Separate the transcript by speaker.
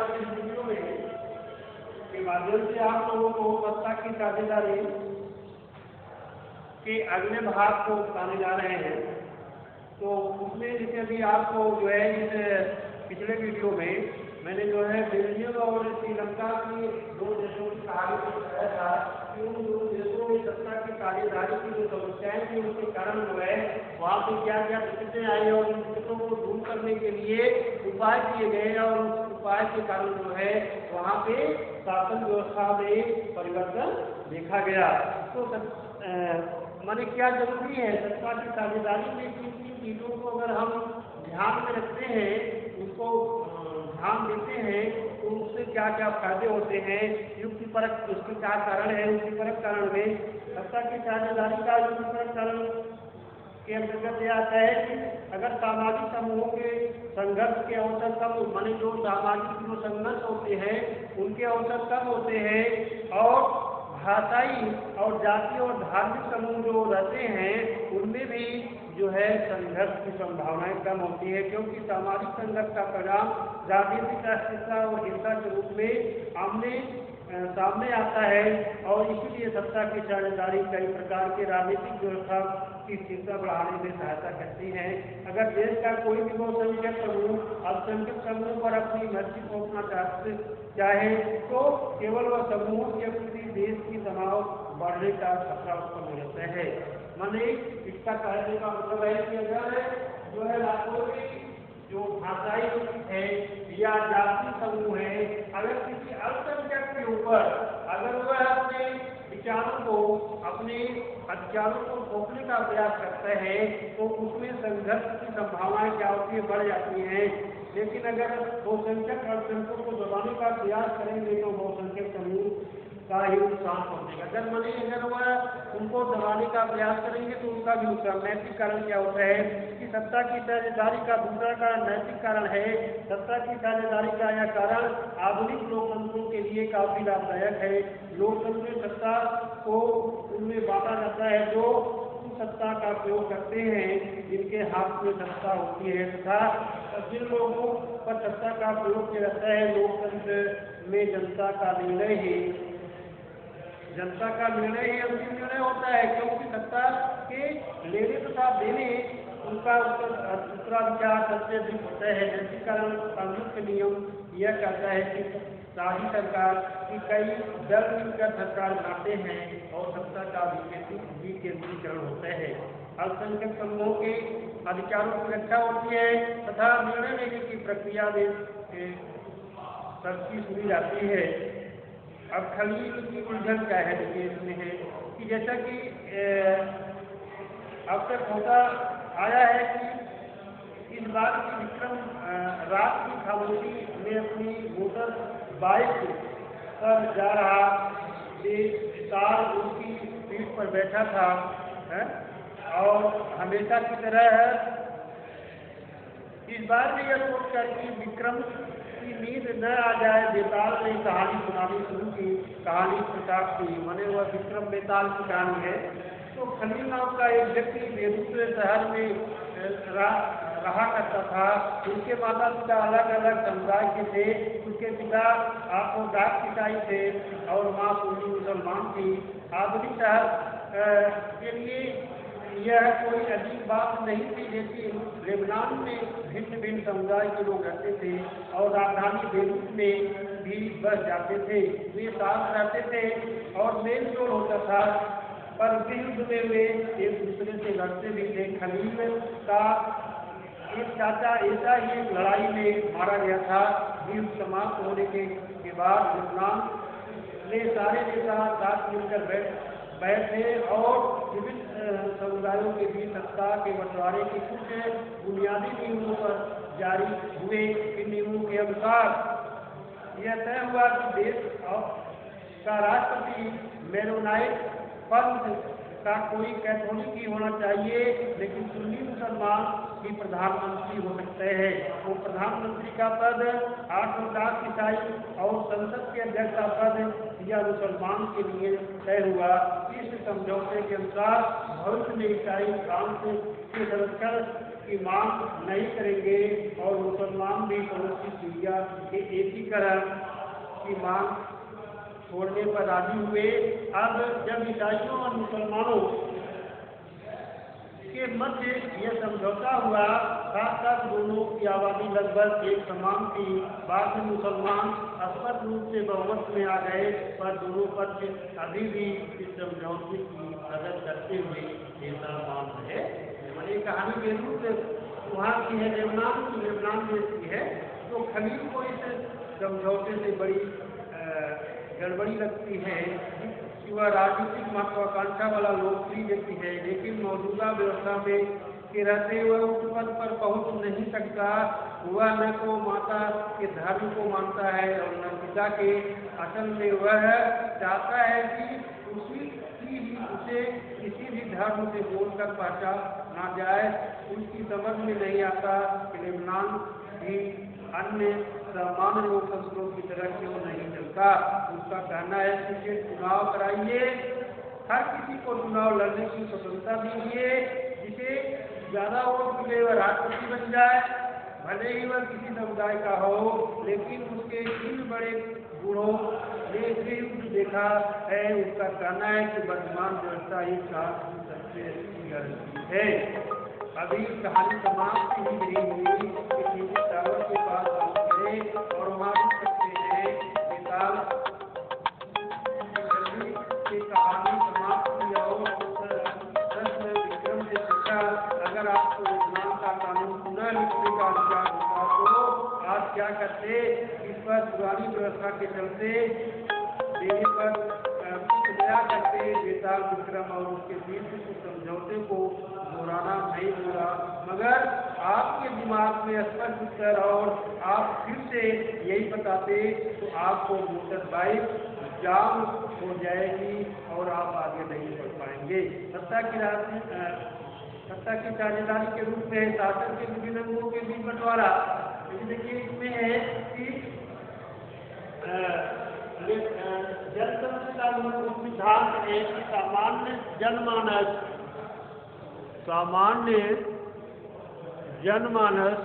Speaker 1: वाले इस वीडियो में के माध्यम से आप लोगों को सत्ता की साझेदारी के अगले भाग को बताने जा रहे हैं। तो उसमें जैसे अभी आपको जो है इस पिछले वीडियो में मैंने जो है बेल्जियम और श्रीलंका की दो देशों की कहानी को बताया था कि उन दो देशों में सत्ता की साझेदारी की जो समस्याएं थी उसके कारण जो है वहाँ पे क्या क्या दिक्कतें आई और उन दिक्कतों को दूर करने के लिए उपाय किए गए और उस उपाय के कारण जो है वहाँ पे शासन व्यवस्था में परिवर्तन देखा गया। तो माने क्या जरूरी है सत्ता की साझेदारी में किन किन चीज़ों को अगर हम ध्यान में रखते हैं, उसको ध्यान देते हैं तो उससे क्या क्या फायदे होते हैं, युक्तिपरक उसके क्या कारण है। युक्तिपरक कारण में सत्ता की साझेदारी का युक्तिपरक कारण के अंतर्गत यह आता है कि अगर सामाजिक समूहों के संघर्ष के अवसर कम माने जो सामाजिक जो संघर्ष होते हैं उनके अवसर कम होते हैं और भाषाई और जातीय और धार्मिक समूह जो रहते हैं उनमें भी जो है संघर्ष की संभावनाएं कम होती है, क्योंकि सामाजिक संघर्ष का परिणाम राजनीतिक अस्थिरता और हिंसा के रूप में सामने आता है। और इसीलिए सत्ता की साझेदारी कई प्रकार के राजनीतिक व्यवस्था की स्थिरता बढ़ाने में सहायता करती है। अगर देश का कोई भी बहुसंख्यक समूह अल्पसंख्यक समूह पर अपनी मर्जी थोपना चाहे तो केवल वह समूह के प्रति देश की तनाव बढ़ने का खतरा उत्पन्न रहता है। माने इसका कहने का मतलब है कि अगर जो है कोई जो भाषाई है या जाति समूह है अगर किसी अल्पसंख्यक के ऊपर अगर वह अपने विचारों को अपने अधिकारों को थोपने का प्रयास करता है तो उसमें संघर्ष की संभावनाएं क्या होती है, बढ़ जाती हैं। लेकिन अगर बहुसंख्यक अल्पसंख्यकों को दबाने का प्रयास करेंगे तो बहुसंख्यक समूह का ही नुकसान पहुंचेगा। अगर वह उनको दबाने का प्रयास करेंगे तो उनका भी नुकसान। नैतिक कारण क्या होता है कि सत्ता की साझेदारी का दूसरा कारण नैतिक कारण है। सत्ता की साझेदारी का यह कारण आधुनिक लोकतंत्रों के लिए काफी लाभदायक है। लोकतंत्र में सत्ता को उनमें बांटा जाता है जो सत्ता का प्रयोग करते हैं जिनके हाथ में सत्ता होती है तथा जिन लोगों पर सत्ता का प्रयोग किया जाता है लोकतंत्र में जनता का निर्णय ही अंतिम निर्णय होता है, क्योंकि सत्ता के लेने तथा देने उनका उत्तराधिकार सबसे अधिक होता है। नैतिक कारण कानून के नियम यह कहता है कि राज्य सरकार की कई दल मिलकर सरकार बनाते हैं और सत्ता का विकेंद्रीकरण होता है। अल्पसंख्यक समूहों के अधिकारों की रक्षा होती है तथा निर्णय लेने की प्रक्रिया में सबकी सुनी जाती है। अब खलील की उलझन क्या है देखिए इसमें है कि जैसा कि अब तक होता आया है कि इस बार की विक्रम रात की खामोशी में अपनी मोटर बाइक पर जा रहा बेतार उसकी पीठ पर बैठा था और हमेशा की तरह इस बार भी यह सोचकर कि विक्रम की नींद न आ जाए बेताल ने कहानी सुनानी शुरू की। कहानी प्रकाश की माने वह विक्रम बेताल की कहानी है। तो खलील नाम का एक व्यक्ति बेगूसराय शहर में रहा करता था। उनके माता पिता अलग अलग समुदाय के थे। उसके पिता आपको डाक ईसाई थे और माँ सुन्नी मुसलमान थी। आधुनिक शहर के लिए यह कोई अजीब बात नहीं थी, लेकिन लेबनान में भिन्न भिन्न समुदाय के लोग रहते थे और राजधानी बेरूत में भी बस जाते थे। वे साथ रहते थे और मेल जोल होता था, पर युद्ध में वे एक दूसरे से लड़ते भी थे। खलील का एक चाचा ऐसा ही एक लड़ाई में मारा गया था। युद्ध समाप्त होने के बाद लेबनान ने सारे नेता साथ मिलकर बैठे और विभिन्न समुदायों के बीच सत्ता के बंटवारे की कुछ बुनियादी नियमों पर जारी हुए। इन नियमों के अनुसार यह तय हुआ कि देश का राष्ट्रपति मेरोनाइट पंथ का कोई कैथोलिक ही होना चाहिए, लेकिन सुन्नी मुसलमान भी प्रधानमंत्री हो सकते हैं। वो प्रधानमंत्री का पद ऑर्थोडॉक्स ईसाई और संसद के अध्यक्ष का पद या मुसलमान के लिए तय हुआ। इस समझौते के अनुसार भविष्य में ईसाई फ्रांस के संरक्षण की मांग नहीं करेंगे और मुसलमान भी पड़ोसी सीरिया के एकीकरण की मांग छोड़ने पर राजी हुए। अब जब ईसाइयों और मुसलमानों के मध्य यह समझौता हुआ, साथ दोनों की आबादी लगभग एक समान थी। बाद में मुसलमान स्पष्ट रूप से बहुमत में आ गए, पर दोनों पक्ष अभी भी इस समझौते की मदद करते हुए नेता मान रहे। हमारी कहानी के रूप वहाँ की है, लेबनान देश की है। तो खलील को इस समझौते से बड़ी गड़बड़ी लगती है कि वह राजनीतिक महत्वाकांक्षा वाला लोकप्रिय व्यक्ति है, लेकिन मौजूदा व्यवस्था में के रहते हुए उच्च पद पर पहुंच नहीं सकता। वह न तो माता के धर्म को मानता है और न पिता के। असल में वह चाहता है कि उसे किसी भी धर्म से बोलकर पहचाना जाए। उसकी समझ में नहीं आता कि लेबनान भी अन्य सामान्य लोकतंत्रों की तरह क्यों नहीं चलता। उसका कहना है कि चुनाव कराइए, हर किसी को चुनाव लड़ने की स्वतंत्रता दीजिए, जिसे ज्यादा वोट मिले वह राष्ट्रपति बन जाए, भले ही वह किसी समुदाय का हो। लेकिन उसके इन बड़े गुणों ने युद्ध देखा है। उसका कहना है कि वर्तमान व्यवस्था ही सबसे अच्छी गारंटी है। अभी कहानी समाप्त ही नहीं हुई कि टावर के पास पहुंच गए और वहां रुक सकते हैं। बेताल की कहानी समाप्त की और प्रश्न विक्रम से पूछा, अगर आपको लेबनान का कानून पुनः लिखने का अधिकार होता तो आप क्या करते। इस पर पुरानी व्यवस्था के चलते देने पर दया करते। बेताल विक्रम और उसके बीच समझौते को दोहराना नहीं बोला, मगर आपके दिमाग में स्पष्ट उत्तर और आप फिर से यही बताते तो आपको मोटर बाइक जाम हो जाएगी और आप आगे नहीं बढ़ पाएंगे। सत्ता की साझेदारी के रूप में शासन के विभिन्न अंगों के बीच बंटवारा। देखिए इसमें है कि जनतंत्र का मूल सिद्धांत है कि सामान्य जनमानस